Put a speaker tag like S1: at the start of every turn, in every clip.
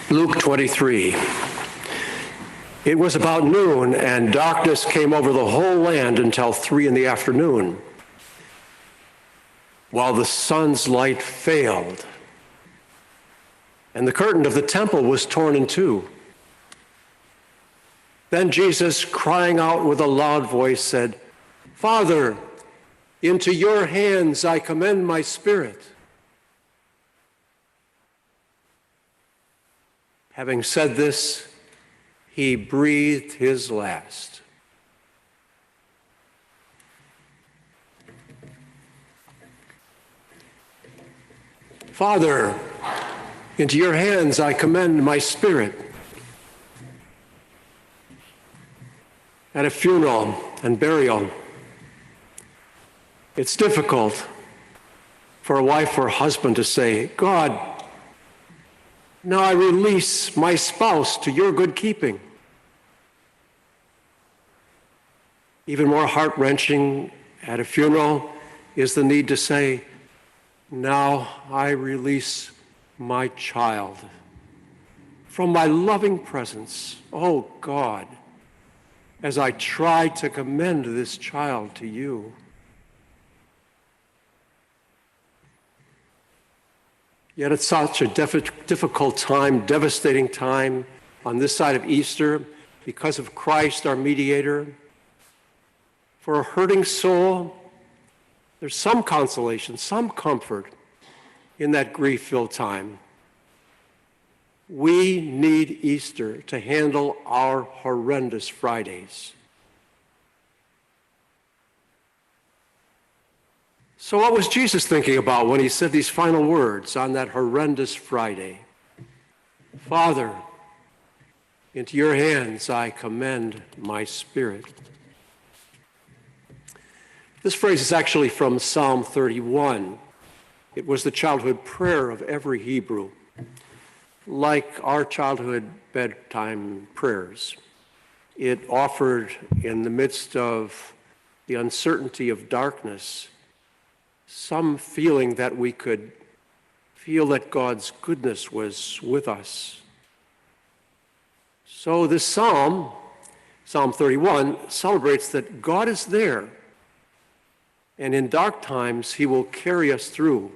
S1: Luke 23. It was about noon, and darkness came over the whole land until 3 p.m, while the sun's light failed, and the curtain of the temple was torn in two. Then Jesus, crying out with a loud voice, said, "Father, into your hands I commend my spirit." Having said this, he breathed his last. Father, into your hands I commend my spirit. At a funeral and burial, it's difficult for a wife or husband to say, "God, now I release my spouse to your good keeping." Even more heart-wrenching at a funeral is the need to say, "Now I release my child from my loving presence, oh God, as I try to commend this child to you." Yet it's such a difficult time, devastating time on this side of Easter because of Christ, our mediator. For a hurting soul, there's some consolation, some comfort in that grief-filled time. We need Easter to handle our horrendous Fridays. So what was Jesus thinking about when he said these final words on that horrendous Friday? Father, into your hands I commend my spirit. This phrase is actually from Psalm 31. It was the childhood prayer of every Hebrew, like our childhood bedtime prayers. It offered, in the midst of the uncertainty of darkness, some feeling that we could feel that God's goodness was with us. So this psalm, Psalm 31, celebrates that God is there, and in dark times he will carry us through.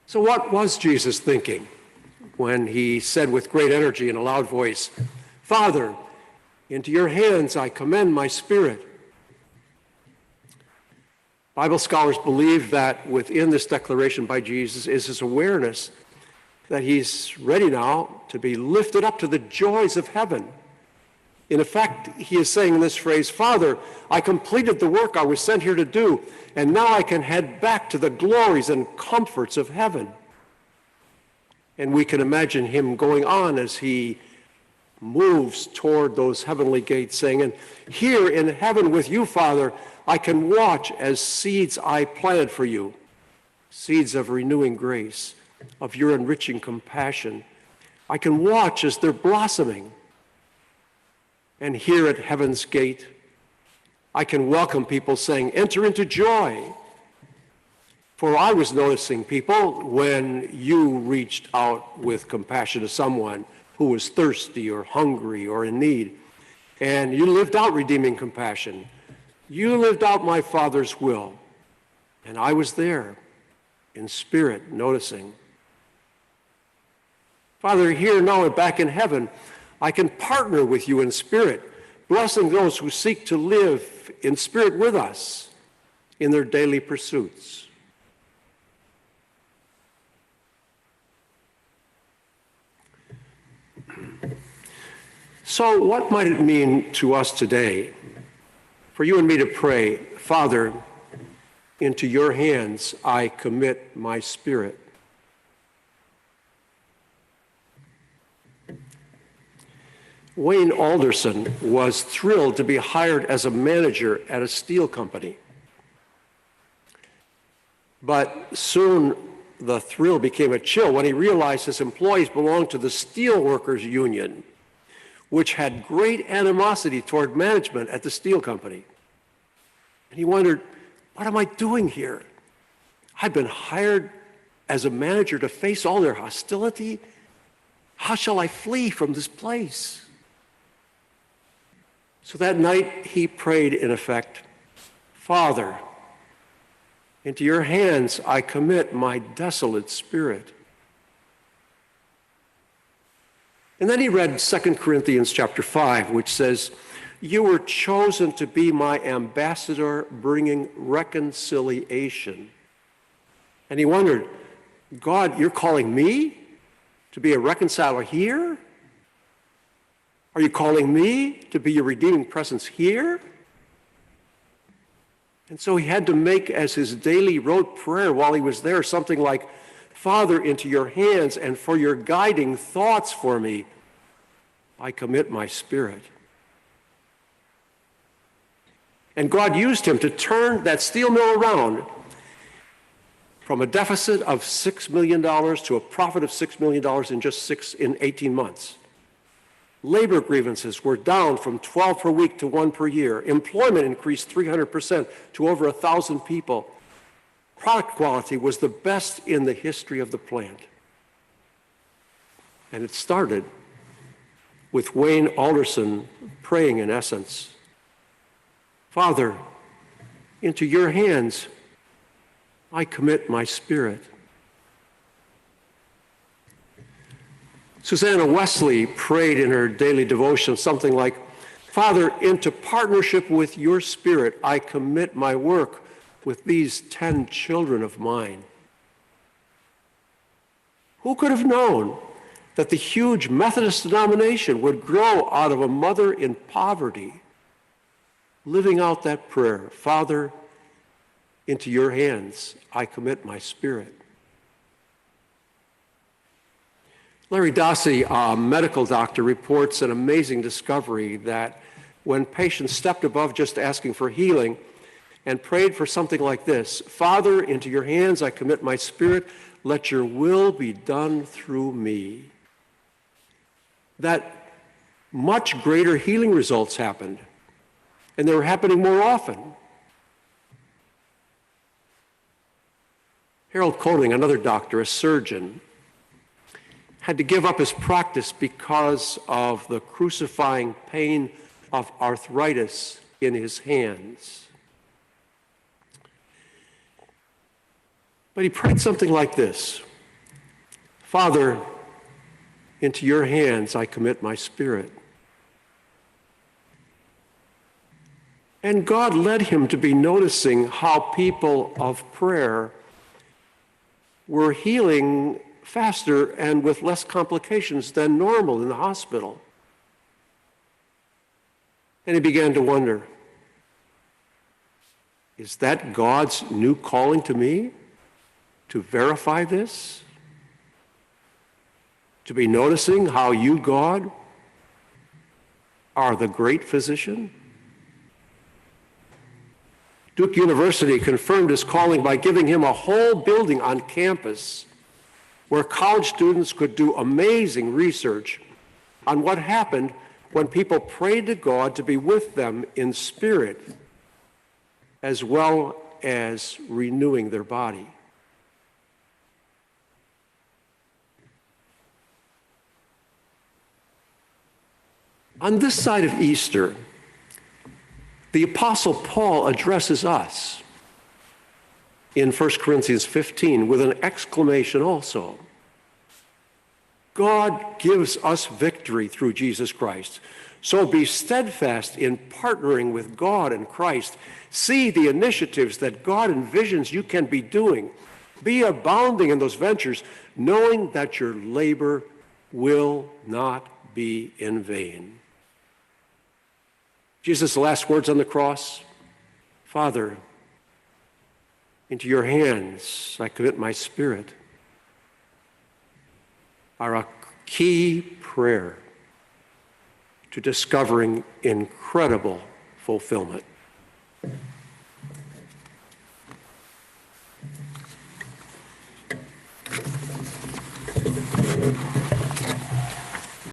S1: So what was Jesus thinking when he said with great energy and a loud voice, "Father, into your hands I commend my spirit"? Bible scholars believe that within this declaration by Jesus is his awareness that he's ready now to be lifted up to the joys of heaven. In effect, he is saying in this phrase, "Father, I completed the work I was sent here to do, and now I can head back to the glories and comforts of heaven." And we can imagine him going on as he moves toward those heavenly gates, saying, "And here in heaven with you, Father, I can watch as seeds I planted for you, seeds of renewing grace, of your enriching compassion. I can watch as they're blossoming. And here at heaven's gate, I can welcome people saying, 'Enter into joy.' For I was noticing people when you reached out with compassion to someone who was thirsty or hungry or in need, and you lived out redeeming compassion. You lived out my Father's will, and I was there in spirit noticing. Father, here now and back in heaven, I can partner with you in spirit, blessing those who seek to live in spirit with us in their daily pursuits." So what might it mean to us today for you and me to pray, "Father, into your hands I commit my spirit"? Wayne Alderson was thrilled to be hired as a manager at a steel company. But soon the thrill became a chill when he realized his employees belonged to the Steelworkers Union, which had great animosity toward management at the steel company. And he wondered, what am I doing here? I've been hired as a manager to face all their hostility. How shall I flee from this place? So that night he prayed, in effect, Father, into your hands I commit my desolate spirit. And then he read 2 Corinthians chapter 5, which says, you were chosen to be my ambassador, bringing reconciliation. And he wondered, God, you're calling me to be a reconciler here? Are you calling me to be your redeeming presence here? And so he had to make as his daily rote prayer while he was there something like, Father, into your hands and for your guiding thoughts for me, I commit my spirit. And God used him to turn that steel mill around from a deficit of $6 million to a profit of $6 million in 18 months. Labor grievances were down from 12 per week to 1 per year. Employment increased 300% to over 1,000 people. Product quality was the best in the history of the plant. And it started with Wayne Alderson praying, in essence, Father, into your hands I commit my spirit. Susanna Wesley prayed in her daily devotion something like, Father, into partnership with your spirit I commit my work with these 10 children of mine. Who could have known that the huge Methodist denomination would grow out of a mother in poverty, living out that prayer, Father, into your hands I commit my spirit. Larry Dossey, a medical doctor, reports an amazing discovery that when patients stepped above just asking for healing and prayed for something like this, Father, into your hands I commit my spirit, let your will be done through me, that much greater healing results happened, and they were happening more often. Harold Koenig, another doctor, a surgeon, had to give up his practice because of the crucifying pain of arthritis in his hands. But he prayed something like this, Father, into your hands I commit my spirit. And God led him to be noticing how people of prayer were healing faster and with less complications than normal in the hospital. And he began to wonder, is that God's new calling to me? To verify this? To be noticing how you, God, are the great physician? Duke University confirmed his calling by giving him a whole building on campus where college students could do amazing research on what happened when people prayed to God to be with them in spirit, as well as renewing their body. On this side of Easter, the Apostle Paul addresses us in 1 Corinthians 15 with an exclamation also. God gives us victory through Jesus Christ. So be steadfast in partnering with God and Christ. See the initiatives that God envisions you can be doing. Be abounding in those ventures, knowing that your labor will not be in vain. Jesus' last words on the cross, Father, into your hands I commit my spirit, are a key prayer to discovering incredible fulfillment.